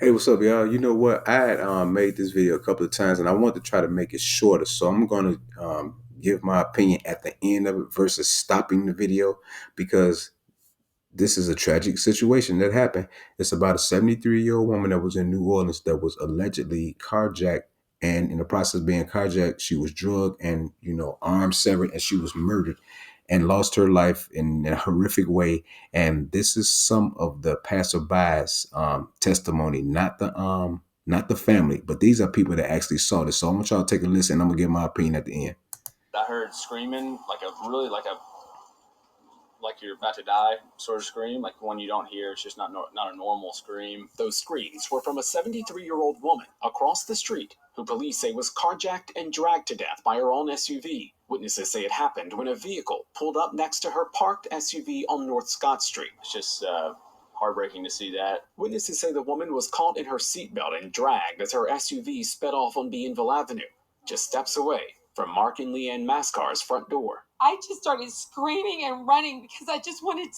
Hey, what's up, y'all? You know what? I had made this video a couple of times, and I want to try to make it shorter. So I'm going to give my opinion at the end of it versus stopping the video because this is a tragic situation that happened. It's about a 73-year-old woman that was in New Orleans that was allegedly carjacked, and in the process of being carjacked, she was drugged and arms severed, and she was murdered and lost her life in a horrific way. And this is some of the passerbys' testimony, not the family, but these are people that actually saw this. So I want y'all to take a listen. I'm gonna give my opinion at the end. I heard screaming like you're about to die sort of scream, like one you don't hear. It's just not a normal scream. Those screams were from a 73-year-old woman across the street who police say was carjacked and dragged to death by her own SUV. Witnesses say it happened when a vehicle pulled up next to her parked SUV on North Scott Street. It's just heartbreaking to see that. Witnesses say the woman was caught in her seatbelt and dragged as her SUV sped off on Bienville Avenue, just steps away from Mark and Leanne Mascar's front door. I just started screaming and running because I just wanted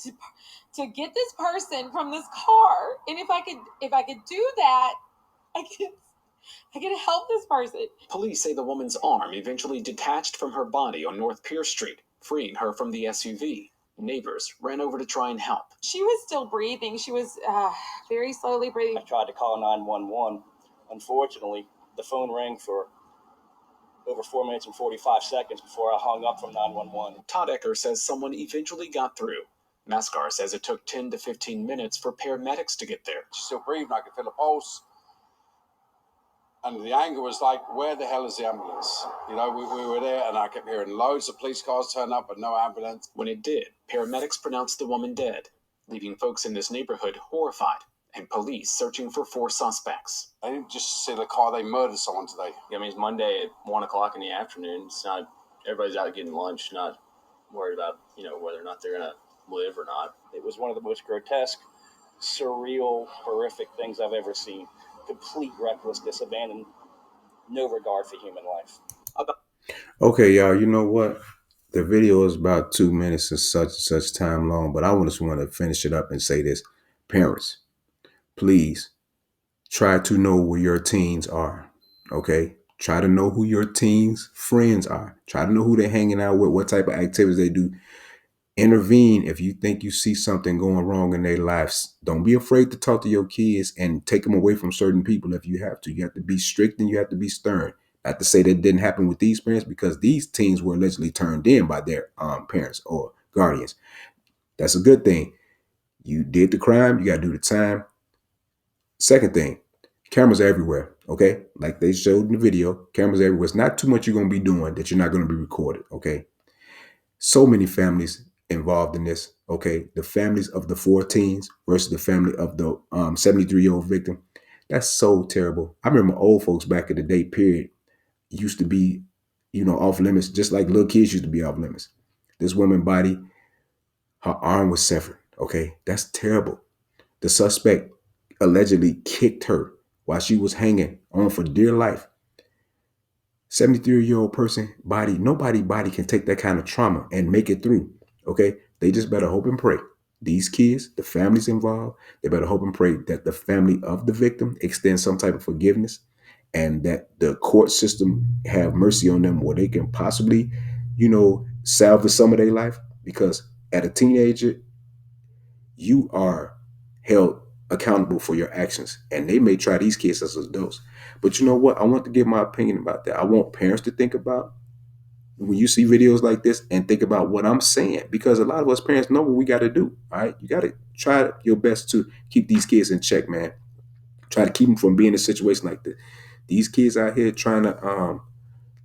to get this person from this car. And if I could do that, I could help this person. Police say the woman's arm eventually detached from her body on North Pierce Street, freeing her from the SUV. Neighbors ran over to try and help. She was still breathing. She was very slowly breathing. I tried to call 911. Unfortunately, the phone rang for over 4 minutes and 45 seconds before I hung up from 911. Todd Ecker says someone eventually got through. Mascar says it took 10 to 15 minutes for paramedics to get there. She's still breathing. I could feel the pulse. And the anger was like, where the hell is the ambulance? You know, we were there, and I kept hearing loads of police cars turn up, but no ambulance. When it did, paramedics pronounced the woman dead, leaving folks in this neighborhood horrified and police searching for 4 suspects. They didn't just see the car, they murdered someone today. I mean, it's Monday at 1 o'clock in the afternoon. It's not, everybody's out getting lunch, not worried about, whether or not they're going to live or not. It was one of the most grotesque, surreal, horrific things I've ever seen. Complete recklessness, abandon, no regard for human life. Okay, y'all, you know what? The video is about 2 minutes and such time long, but I just want to finish it up and say this. Parents, please try to know where your teens are, okay? Try to know who your teens' friends are. Try to know who they're hanging out with, what type of activities they do. Intervene if you think you see something going wrong in their lives. Don't be afraid to talk to your kids and take them away from certain people if you have to. You have to be strict and you have to be stern. Not to say that didn't happen with these parents, because these teens were allegedly turned in by their parents or guardians. That's a good thing. You did the crime, you got to do the time. Second thing, cameras are everywhere, okay? Like they showed in the video, cameras everywhere. It's not too much you're going to be doing that you're not going to be recorded, okay? So many families involved in this, okay? The families of the 4 teens versus the family of the 73-year-old victim. That's so terrible. I remember old folks back in the day, period, used to be, off limits, just like little kids used to be off limits. This woman's body, her arm was severed, okay? That's terrible. The suspect allegedly kicked her while she was hanging on for dear life. 73-year-old person body, nobody body can take that kind of trauma and make it through, okay? They just better hope and pray. These kids, the families involved, they better hope and pray that the family of the victim extends some type of forgiveness and that the court system have mercy on them where they can possibly, salvage some of their life. Because at a teenager, you are held accountable for your actions, and they may try these kids as adults. But you know what? I want to give my opinion about that. I want parents to think about when you see videos like this and think about what I'm saying, because a lot of us parents know what we got to do. All right, you got to try your best to keep these kids in check, man. Try to keep them from being in a situation like this. These kids out here trying to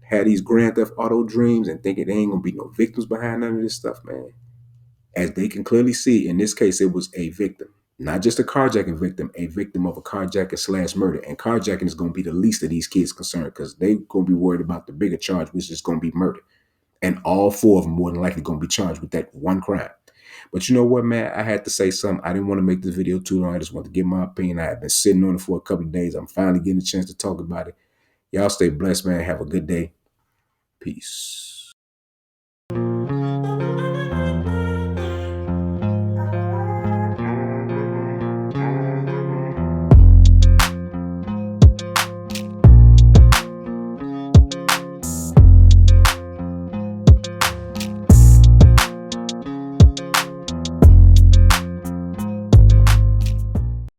have these Grand Theft Auto dreams and thinking they ain't gonna be no victims behind none of this stuff, man. As they can clearly see, in this case, it was a victim. Not just a carjacking victim, a victim of a carjacking / murder. And carjacking is going to be the least of these kids' concerned, because they're going to be worried about the bigger charge, which is going to be murder. And all 4 of them more than likely going to be charged with that one crime. But you know what, man? I had to say something. I didn't want to make this video too long. I just want to give my opinion. I have been sitting on it for a couple of days. I'm finally getting a chance to talk about it. Y'all stay blessed, man. Have a good day. Peace.